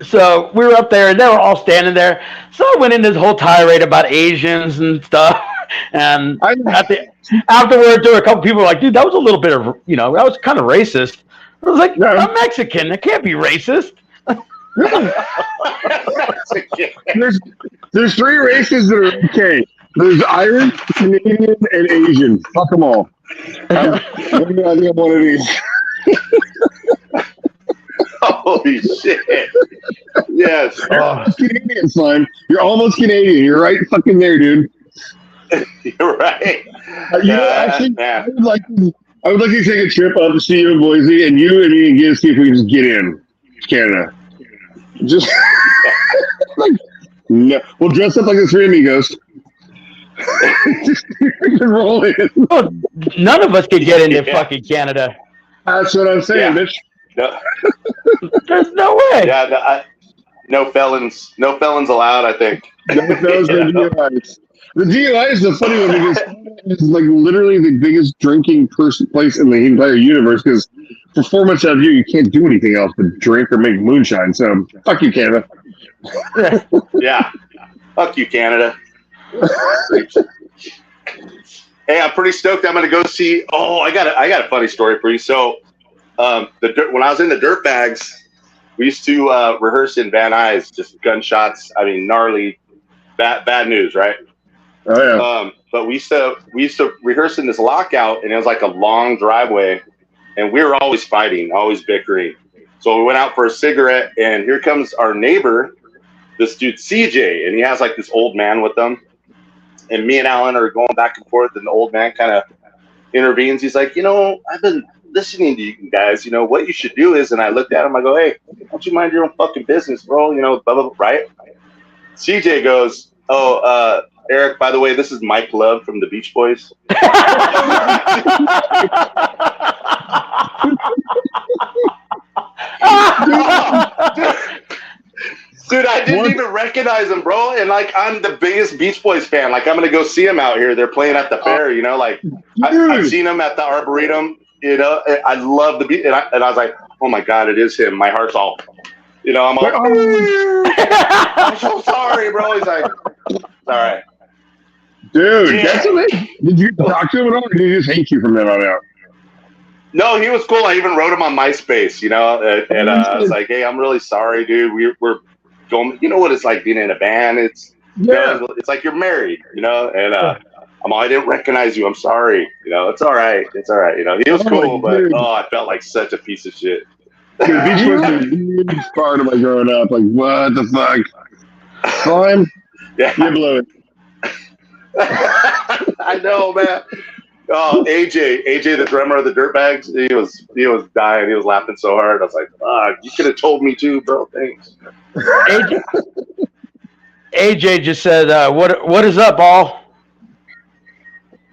So we were up there, and they were all standing there. So I went into this whole tirade about Asians and stuff. And afterward, there were a couple people were like, dude, that was a little bit of, that was kind of racist. I was like, I'm Mexican. It can't be racist. There's three races that are okay. There's Irish, Canadian, and Asian. Fuck them all. I think I'm one of these. Holy shit. Yes. Canadian, Slime. You're almost Canadian. You're right fucking there, dude. You're right. Actually, I would like to take a trip up to see you in Boise, and you and me and Gizz, see if we can just get in Canada. Just no. We'll dress up like the Three Amigos. Just roll in. Oh, none of us could get into fucking Canada. That's what I'm saying, bitch. No. There's no way. Yeah, no felons allowed, I think. No felons, no DUIs. The DUI is the funny one because it's like literally the biggest drinking place in the entire universe because for 4 months out of the year, you can't do anything else but drink or make moonshine. So, fuck you, Canada. Yeah. Fuck you, Canada. Hey, I'm pretty stoked. I'm going to go see. Oh, I got a funny story for you. So, when I was in the dirt bags, we used to rehearse in Van Nuys, just gunshots. I mean, gnarly, bad news, right? Oh yeah. But we used to rehearse in this lockout, and it was like a long driveway, and we were always fighting, always bickering. So we went out for a cigarette, and here comes our neighbor, this dude CJ, and he has like this old man with him. And me and Alan are going back and forth, and the old man kind of intervenes. He's like, I've been listening to you guys. What you should do is, and I looked at him. I go, hey, don't you mind your own fucking business, bro? Blah, blah, blah, right? CJ goes, oh, Eric, by the way, this is Mike Love from the Beach Boys. I didn't even recognize him, bro. And like, I'm the biggest Beach Boys fan. Like, I'm gonna go see him out here. They're playing at the fair, you know. Like, I've seen him at the Arboretum. You know, I love the beat, and I was like, oh my god, it is him. My heart's all, you know, I'm all. I'm so sorry, bro. He's like, it's all right, dude. That's amazing. Did you talk to him at all, or did he just hate you from then on out? No, he was cool. I even wrote him on MySpace, you know, and I was like, hey, I'm really sorry, dude. We're going. You know what it's like being in a band. It's you know, it's like you're married, you know, and I didn't recognize you. I'm sorry. You know, it's all right. It's all right. You know, he was cool, but I felt like such a piece of shit. Dude, Beach Boys was a huge part of my growing up. Like, what the fuck? Slime? Yeah. You blew it. I know, man. Oh, AJ, the drummer of the Dirtbags, he was dying. He was laughing so hard. I was like, you could have told me too, bro. Thanks. AJ just said, what is up, all?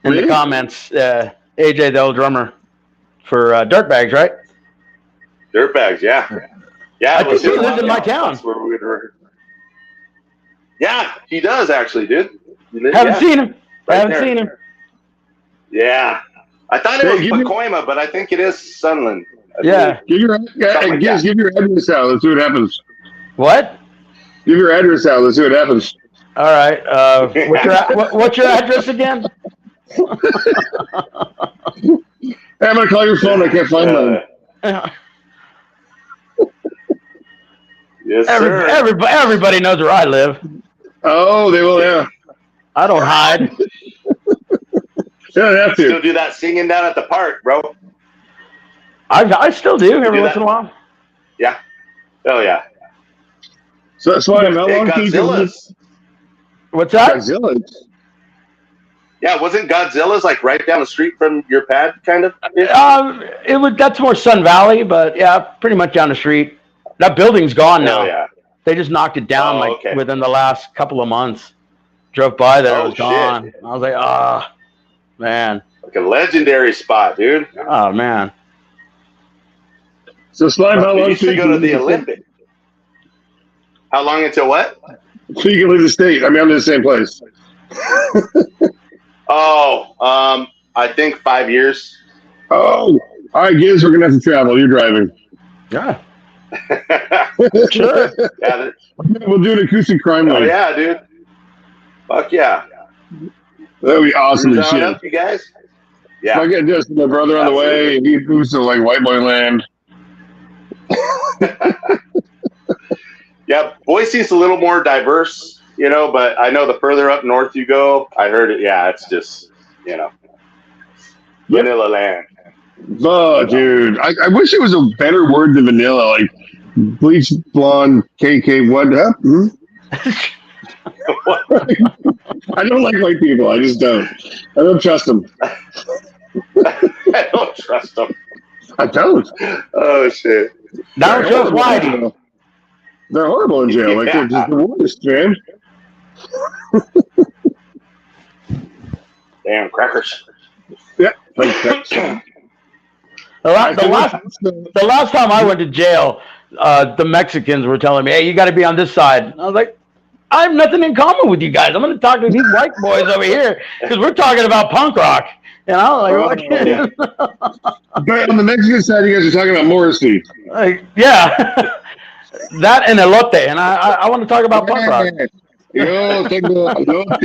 In the comments, AJ, the old drummer for Dirtbags, right? Dirtbags, yeah. Yeah, I think he lives in my town. Yeah, he does actually, dude. Haven't seen him. I haven't seen him. Yeah. I thought it was Pacoima, but I think it is Sunland. Yeah. Give your address out. Let's see what happens. What? Give your address out. Let's see what happens. All right. What's your address again? Hey, I'm going to call your phone. I can't find mine. Yes, sir. Everybody knows where I live. Oh, they will, yeah. I don't hide. You don't have to. Still do that singing down at the park, bro. I still do every once in a while. Yeah. Oh, yeah. So that's why how long Godzilla's. What's that? Godzilla's. Yeah, wasn't Godzilla's like right down the street from your pad, kind of? That's more Sun Valley, but yeah, pretty much down the streat. That building's gone now. Oh, yeah. They just knocked it down within the last couple of months. Drove by there, it was gone. I was like, man. Like a legendary spot, dude. Oh, man. So, Slime, how long used to go to the Olympic? How long until what? So you can leave the state. I mean, I'm in the same place. I think 5 years. Oh, all right, Gizz, we're going to have to travel. You're driving. Yeah. Sure. Yeah, we'll do an acoustic CrimeWave. Oh, yeah, dude. Fuck yeah. That would be awesome as shit. Up, you guys? Yeah. I get just my brother on the way, and he moves to like white boy land. Yeah, Boise's a little more diverse, you know, but I know the further up north you go, I heard it. Yeah, it's just, you know, vanilla land. Oh, dude. I wish it was a better word than vanilla, like bleach blonde KK. What? Huh? Hmm? I don't like white people. I just don't. I don't trust them. I don't trust them. I don't. Oh, shit. Don't trust Whitey. They're horrible in jail. Like, they're just the worst, man. Damn crackers. Yeah. Like that. The last time I went to jail, the Mexicans were telling me, hey, you got to be on this side. And I was like, I have nothing in common with you guys. I'm going to talk to these white boys over here because we're talking about punk rock. And I was like, But on the Mexican side, you guys are talking about Morrissey. like, yeah. That and elote. And I want to talk about punk rock. Yo tengo elote.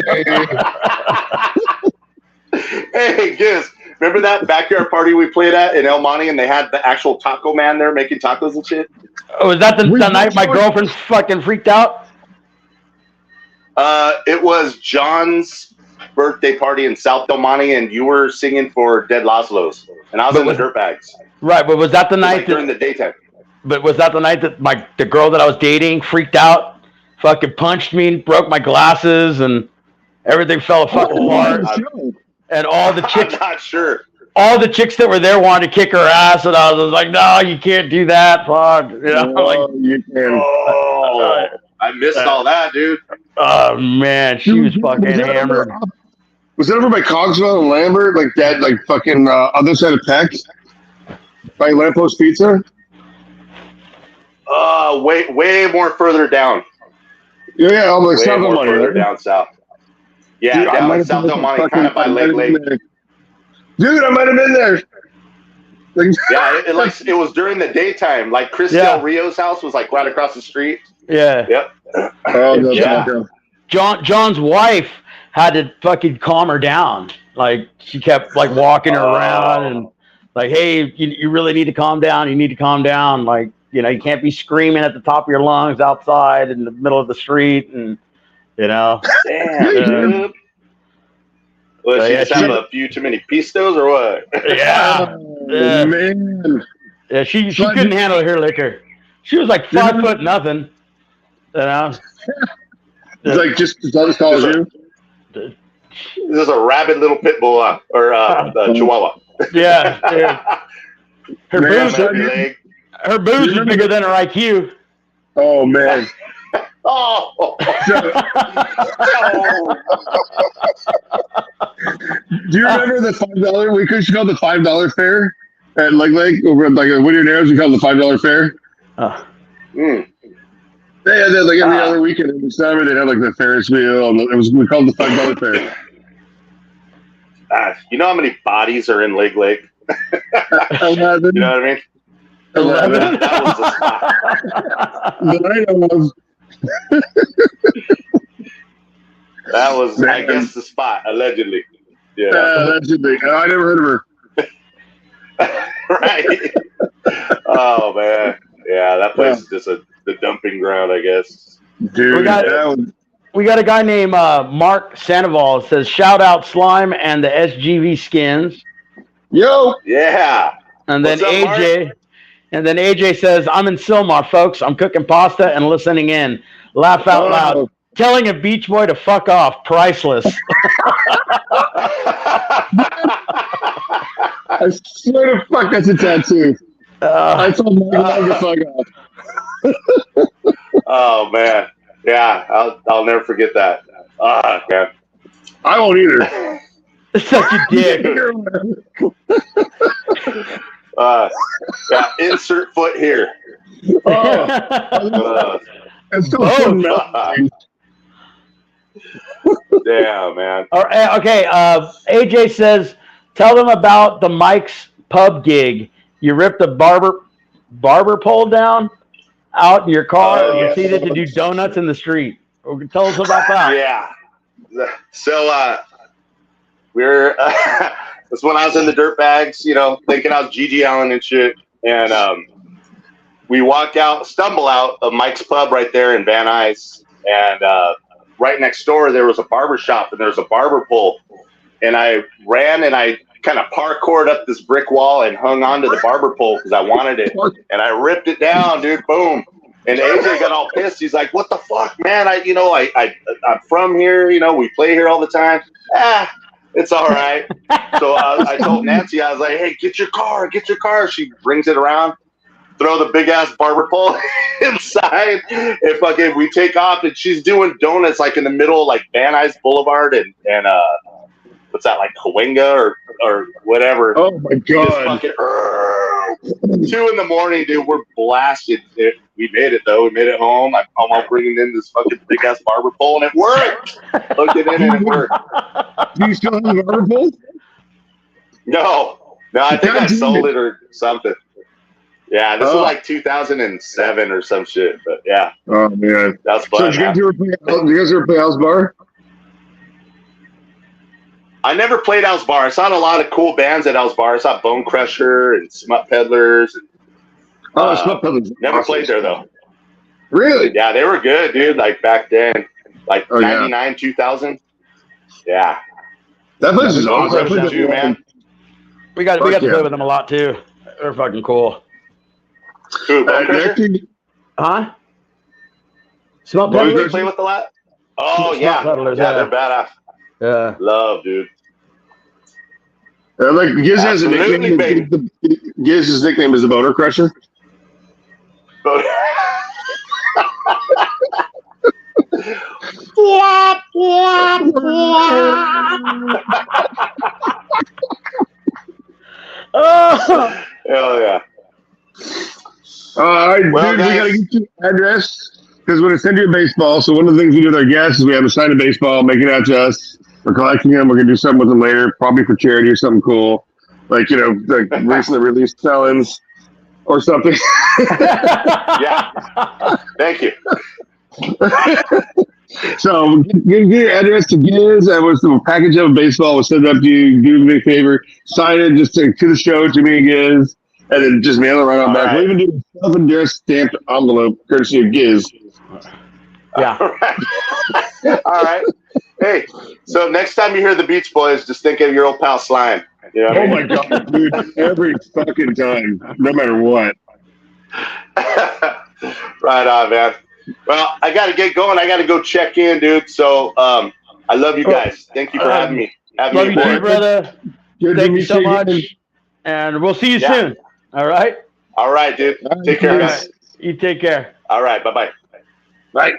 Hey, Gizz, remember that backyard party we played at in El Monte and they had the actual taco man there making tacos and shit? Oh, was that the night my girlfriend fucking freaked out? It was John's birthday party in South Del Monte, and you were singing for Dead Lazlo's, and I was in the Dirtbags. Right, but was that the night during the daytime? But was that the night that the girl that I was dating freaked out, fucking punched me, broke my glasses, and everything fell fucking apart? And all the chicks, I'm not sure. All the chicks that were there wanted to kick her ass, and I was like, "No, you can't do that, fuck." You know, you can. Oh, I missed all that, dude. Oh man, she was fucking hammered. Was that over by Cogswell and Lambert, like that, like fucking other side of Peck, by Lamppost Pizza? Way more further down. Yeah, almost Way South more Del Monte, further right? down south. Yeah, Dude, I down might in have South been Del Monte, fucking- kind of by I might Lake have Lake. been there. Dude, I might have been there. Like, Yeah, it was during the daytime. Like Chris Del Rio's house was like right across the street. Yeah. Yep. oh, no, Yeah. John's wife had to fucking calm her down. Like she kept like walking her around and like, hey, you really need to calm down. You need to calm down. Like, you know, you can't be screaming at the top of your lungs outside in the middle of the street, and you know. Damn, dude. Well, she just have a few too many pistos or what? Yeah. Oh, man. Yeah, she couldn't handle her liquor. She was like 5 foot nothing. You know. It's like just as tall as you. This is a rabid little pit bull or chihuahua. Yeah. Her Man, boobs is bigger than her IQ. Oh man. Oh. Do you remember the $5? We used to call it the $5 fare at Lake over at like Whittier Narrows. We called it the $5 fare. They had that like every other weekend in the summer. They'd have like the Ferris wheel, and we called it the $5 fare. You know how many bodies are in Lake Lake? 11. You know what I mean? 11. That was the spot. That I know of. That was, I guess, the spot, allegedly. Yeah. Allegedly. I never heard of her. Right. Oh, man. Yeah, that place is just the dumping ground, I guess. Dude, we got a guy named Mark Sandoval. Says, shout out Slime and the SGV Skins. Yo. Yeah. And then What's up, AJ. Mark? And then AJ says, I'm in Sylmar, folks. I'm cooking pasta and listening in. Laugh out loud. Telling a beach boy to fuck off. Priceless. I swear to fuck, that's a tattoo. I told Mike to fuck off. Oh, man. Yeah, I'll never forget that. Man. I won't either. Such a dick. Yeah, insert foot here. It's still Damn, man. Okay, AJ says, tell them about the Mike's pub gig. You ripped a barber pole down out in your car and proceeded to do donuts in the street. Tell us about that. Yeah. So we're that's when I was in the dirt bags, you know, thinking I was Gigi Allen and shit. And we stumble out of Mike's Pub right there in Van Nuys. And right next door, there was a barber shop and there was a barber pole. And I ran and I kind of parkoured up this brick wall and hung onto the barber pole because I wanted it. And I ripped it down, dude. Boom. And AJ got all pissed. He's like, what the fuck, man? I'm from here. You know, we play here all the time. It's all right. So I told Nancy, I was like, hey, get your car. She brings it around, throw the big ass barber pole inside, and fucking we take off. And she's doing donuts like in the middle, like Van Nuys Boulevard and what's that, like Cahuenga or whatever. Oh my god! Fucking, 2 a.m, dude. We're blasted. We made it though. We made it home. I'm bringing in this fucking big ass barber pole, and it worked. Looked it in, and it worked. Do you still have the barber pole? No. I think I sold it or something. Yeah, this was like 2007 or some shit. But yeah. Oh man, that's fun. So did you guys ever play House Bar? I never played House Bar. I saw a lot of cool bands at House Bar. I saw Bone Crusher and Smut Peddlers. And, Smut Peddlers. Never played there though. Really? Yeah, they were good, dude. Like back then, like 99, 2000. Yeah. That place is awesome too, man. We got to play with them a lot too. They're fucking cool. Who, Bone Crusher? Huh? Smut Peddlers? You play with a lot? Oh yeah. They're badass. Yeah. Love, dude. Like Gizz has a nickname. Gizz's nickname is the Boner Crusher. Hell yeah. All right, well, dude, guys, we gotta get you an address. because when it's San Diego baseball, so one of the things we do with our guests is we have a sign of baseball, make it out to us. We're collecting them. We're gonna do something with them later, probably for charity or something cool, like like recently released Simmons or something. Yeah. Thank you. So get your address to Gizz. I was the package of baseball. We'll send it up to you. Do me a favor, sign it just to the show to me and Gizz, and then just mail it right on back. Right. We'll even do a self-addressed stamped envelope courtesy of Gizz. Yeah. All right. Hey, so next time you hear the Beach Boys, just think of your old pal Slime. You know what I Oh mean? my god, dude! Every fucking time, no matter what. Right on, man. Well, I got to get going. I got to go check in, dude. So I love you guys. Thank you for having me. Love you too, brother. Thank you so much. And we'll see you soon. All right? All right, dude. Take care. Right. You take care. All right. Bye-bye. Bye.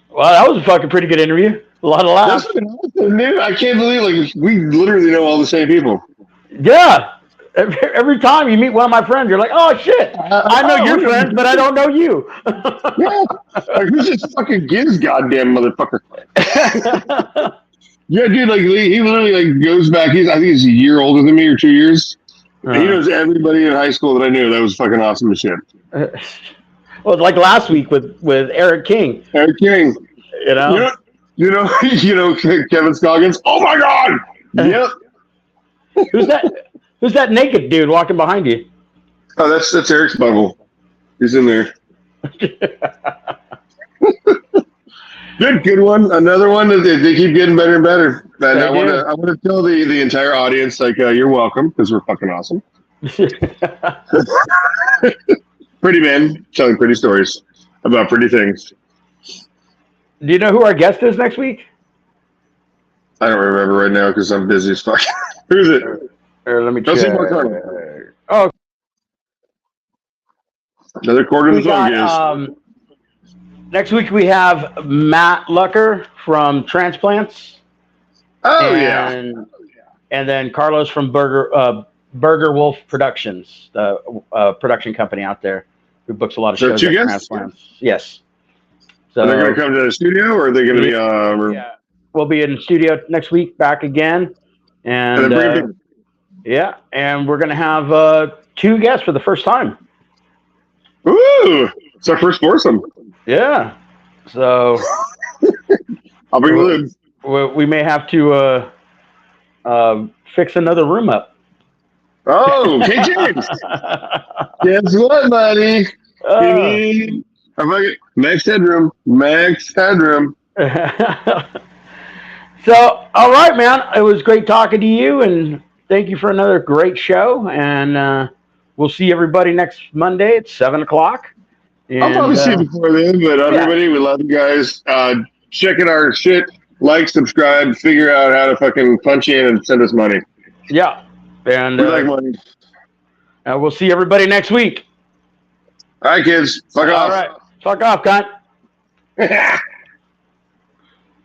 Well, that was a fucking pretty good interview. A lot of laughs. That's awesome, dude. I can't believe we literally know all the same people. Yeah. Every time you meet one of my friends, you're like, oh, shit. I know your friends, but I don't know you. Yeah. Like, who's this fucking Gizz goddamn motherfucker? Yeah, dude, like he literally like goes back. I think he's a year older than me or 2 years. And he knows everybody in high school that I knew. That was fucking awesome as shit. Well, like last week with Eric King. Eric King. You know? You know Kevin Scoggins. Oh my god! Yep. Who's that naked dude walking behind you? Oh, that's Eric's bubble. He's in there. Good one. Another one that they keep getting better and better. And I want to tell the entire audience like you're welcome because we're fucking awesome. Pretty men telling pretty stories about pretty things. Do you know who our guest is next week? I don't remember right now because I'm busy as fuck. Who's it? Let me Go check. see Mark Carter. Oh, another quarter of we the song got, next week we have Matt Lucker from Transplants. Oh and then Carlos from Burger Wolf Productions, the production company out there who books a lot of So shows. two at guests? Transplants. Yes. So Are they going to come to the studio, or are they going to be? Yeah, we'll be in the studio next week, back again, and and we're going to have 2 guests for the first time. Ooh, it's our first foursome. Yeah. So I'll bring Lou. we may have to fix another room up. Oh, hey James. Guess what, buddy? Max headroom. So, all right, man. It was great talking to you, and thank you for another great show. And we'll see everybody next Monday at 7:00. And, I'll probably see you before then, but everybody, we love you guys. Checking our shit, like, subscribe, figure out how to fucking punch in and send us money. Yeah. And we like money. We'll see everybody next week. All right, kids. Fuck off. All right. Fuck off, cunt.